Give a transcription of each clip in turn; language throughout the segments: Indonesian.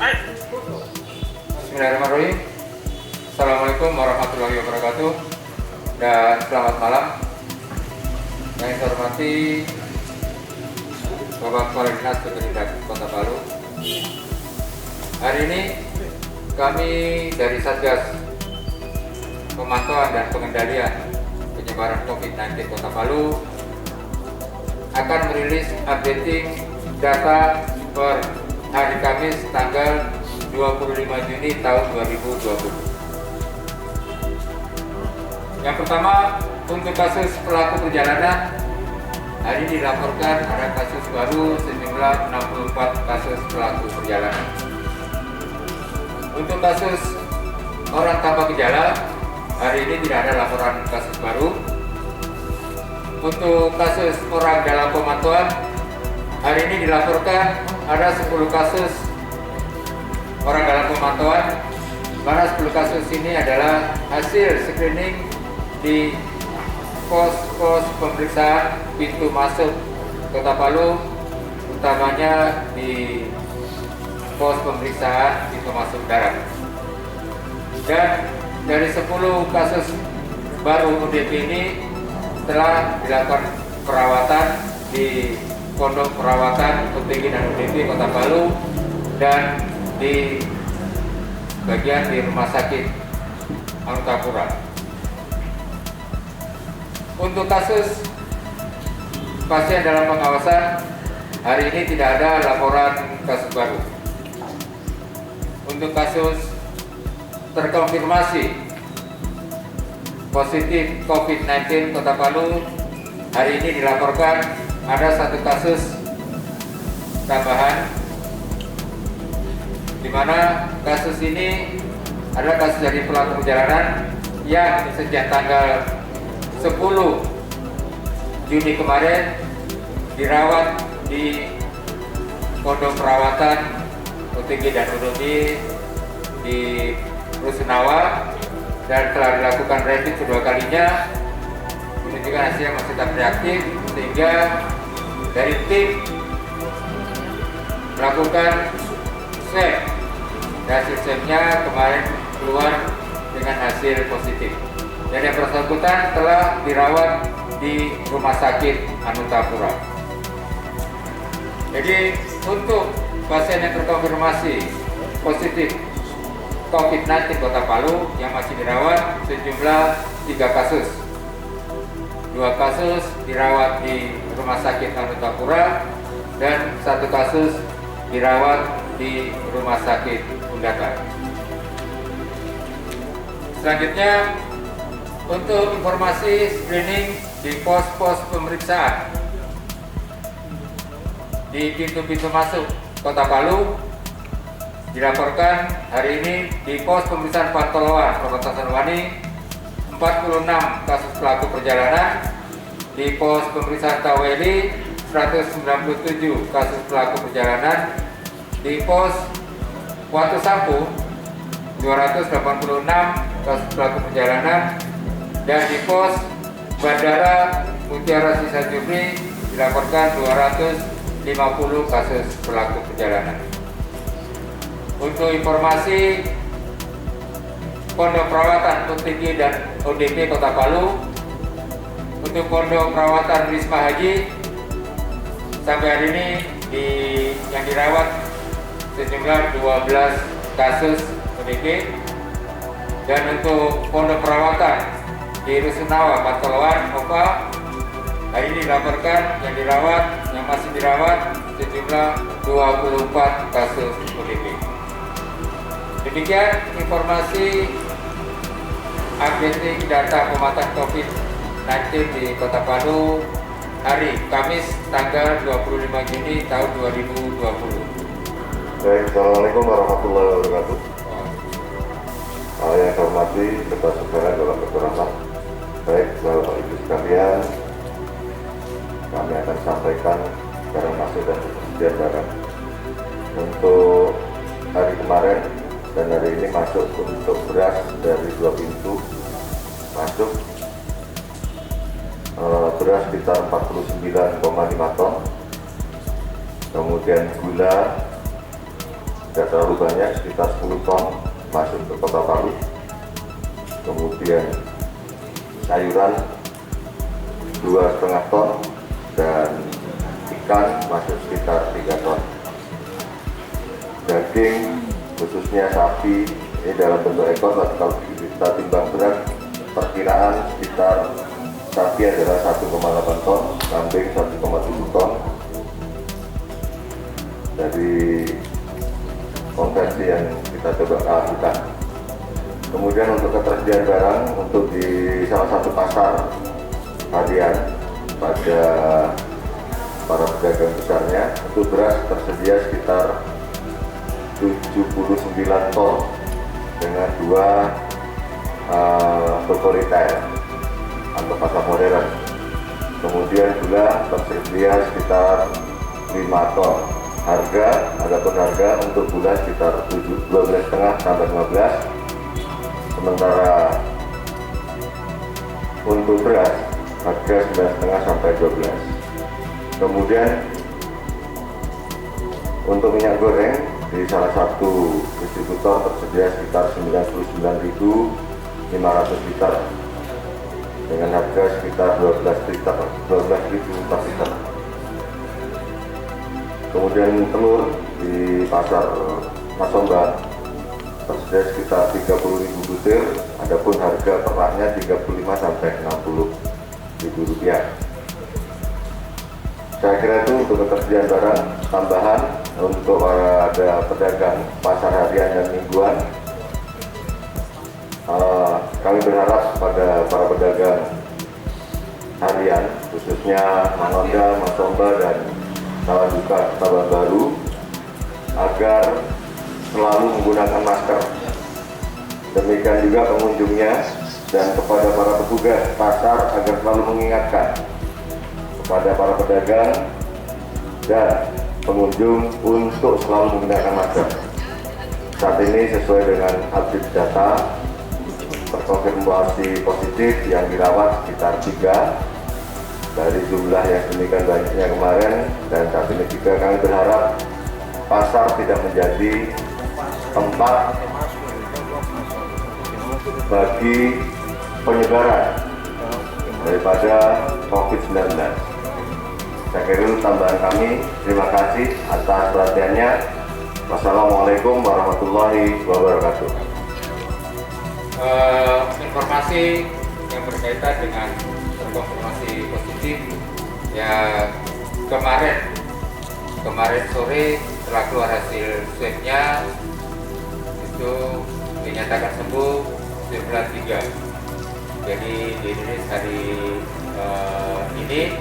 Bismillahirrahmanirrahim. Assalamualaikum warahmatullahi wabarakatuh. Dan selamat malam. Yang saya hormati Bapak Kepala Dinas Pendidikan Kota Palu. Hari ini kami dari Satgas Pemantauan dan Pengendalian Penyebaran COVID-19 Kota Palu akan merilis updating data per hari Kamis tanggal 25 Juni tahun 2020. Yang pertama, untuk kasus pelaku perjalanan, hari ini dilaporkan ada kasus baru sejumlah 64 kasus pelaku perjalanan. Untuk kasus orang tanpa gejala, hari ini tidak ada laporan kasus baru. Untuk kasus orang dalam pemantauan, hari ini dilaporkan ada 10 kasus orang dalam pemantauan, mana 10 kasus ini adalah hasil screening di pos-pos pemeriksaan pintu masuk Kota Palu, utamanya di pos pemeriksaan pintu masuk darat. Dan dari 10 kasus baru ODP ini telah dilakukan perawatan di Pondok Perawatan OTG dan ODP Kota Palu dan di bagian di Rumah Sakit Anutapura. Untuk kasus pasien dalam pengawasan, hari ini tidak ada laporan kasus baru. Untuk kasus terkonfirmasi positif COVID-19 Kota Palu, hari ini dilaporkan ada 1 kasus tambahan, di mana kasus ini adalah kasus dari pelaku perjalanan yang sejak tanggal 10 Juni kemarin dirawat di Pondok Perawatan OTG dan ODP di Rusunawa dan telah dilakukan rapid kedua kalinya, menunjukkan hasilnya masih tetap reaktif, sehingga dari tim melakukan swab dan hasil swabnya kemarin keluar dengan hasil positif. Dan yang bersangkutan telah dirawat di Rumah Sakit Anutapura. Jadi untuk pasien yang terkonfirmasi positif COVID-19 Kota Palu yang masih dirawat sejumlah 3 kasus. 2 kasus dirawat di Rumah Sakit Anutapura dan 1 kasus dirawat di Rumah Sakit Undakan. Selanjutnya, untuk informasi screening di pos-pos pemeriksaan di pintu-pintu masuk Kota Palu, dilaporkan hari ini di pos pemeriksaan Pantoloan, Perbatasan Wani, 46 kasus pelaku perjalanan. Di pos pemeriksaan Taweli, 197 kasus pelaku perjalanan. Di pos Watu Sampu, 286 kasus pelaku perjalanan. Dan di pos Bandara Mutiara Sisa Jufri dilaporkan 250 kasus pelaku perjalanan. Untuk informasi Pondok Perawatan OTG dan ODP Kota Palu, untuk Pondok Perawatan Wisma Haji sampai hari ini yang dirawat sejumlah 12 kasus ODP, dan untuk Pondok Perawatan di Rusunawa Pantoloan OPA, hari ini dilaporkan yang masih dirawat sejumlah 24 kasus ODP. Demikian informasi updating data pemantauan COVID-19 di Kota Palu hari Kamis tanggal 25 Juni tahun 2020. Baik, Assalamualaikum warahmatullahi wabarakatuh. Yang saya hormati Ketua Saudara dalam Rahmat. Baik, Bapak Ibu sekalian, kami akan sampaikan barang masuk dan persediaan barang. Untuk hari kemarin dan hari ini masuk untuk beras dari 2 pintu masuk beras sekitar 49,5 ton, kemudian gula tidak terlalu banyak, sekitar 10 ton masuk ke Kota Palu. Kemudian sayuran 2,5 ton dan ikan masuk sekitar 3 ton. Daging khususnya sapi ini dalam bentuk ekor, tapi kalau kita timbang berat perkiraan sekitar sapi adalah 1,8 ton, kambing 1,7 ton. Dari konversi yang kita coba lakukan. Kemudian untuk ketersediaan barang, untuk di salah satu pasar harian pada para pedagang besarnya, untuk beras tersedia sekitar 79 ton dengan 2 toko retail atau pasar modern. Kemudian gula tersedia sekitar 5 ton. Adapun harga untuk gula sekitar 12,5 sampai 15. Sementara untuk beras harga 9,5 sampai 12. Kemudian untuk minyak goreng di salah satu distributor tersedia sekitar 99.500 liter dengan harga sekitar 12.000 per liter. Kemudian telur di pasar Masomba tersedia sekitar 30.000 butir, adapun harga peraknya 35 sampai 60.000 rupiah. Saya kira itu untuk ketersediaan barang tambahan untuk ada pedagang pasar harian dan mingguan. Kami berharap pada para pedagang harian, khususnya Manonda, Masomba, dan Sawaduka, Taban Baru, agar selalu menggunakan masker. Demikian juga pengunjungnya dan kepada para petugas pasar agar selalu mengingatkan kepada para pedagang dan pengunjung untuk selalu menggunakan masker. Saat ini sesuai dengan update data, terkonfirmasi positif yang dirawat sekitar 3 dari jumlah yang demikian banyaknya kemarin, dan saat ini juga kami berharap pasar tidak menjadi tempat bagi penyebaran daripada COVID-19. Saya kira itu tambahan kami. Terima kasih atas perhatiannya. Wassalamualaikum warahmatullahi wabarakatuh. Informasi yang berkaitan dengan terkonfirmasi positif ya, kemarin sore setelah keluar hasil swabnya itu dinyatakan sembuh jumlah 3. Jadi di Indonesia hari ini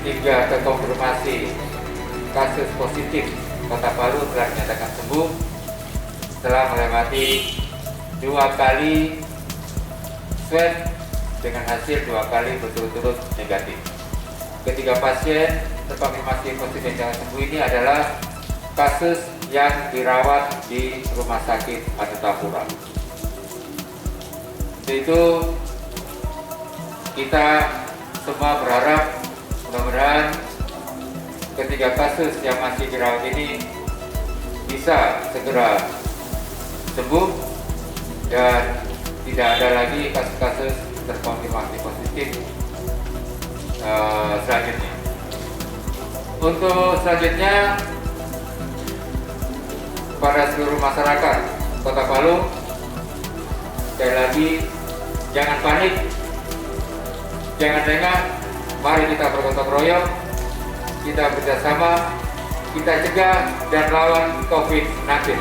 3 terkonfirmasi kasus positif Kota Palu telah dinyatakan sembuh setelah melewati 2 kali swab dengan hasil 2 kali berturut-turut negatif. Ketiga pasien terkonfirmasi positif yang sembuh ini adalah kasus yang dirawat di Rumah Sakit Aditapura. Itu kita semua berharap mudah-mudahan ketiga kasus yang masih dirawat ini bisa segera sembuh dan tidak ada lagi kasus-kasus terkonfirmasi positif selanjutnya. Untuk selanjutnya, pada seluruh masyarakat Kota Palu, sekali lagi jangan panik, jangan lengah, mari kita bergotong royong, kita bekerjasama, kita cegah dan lawan COVID-19.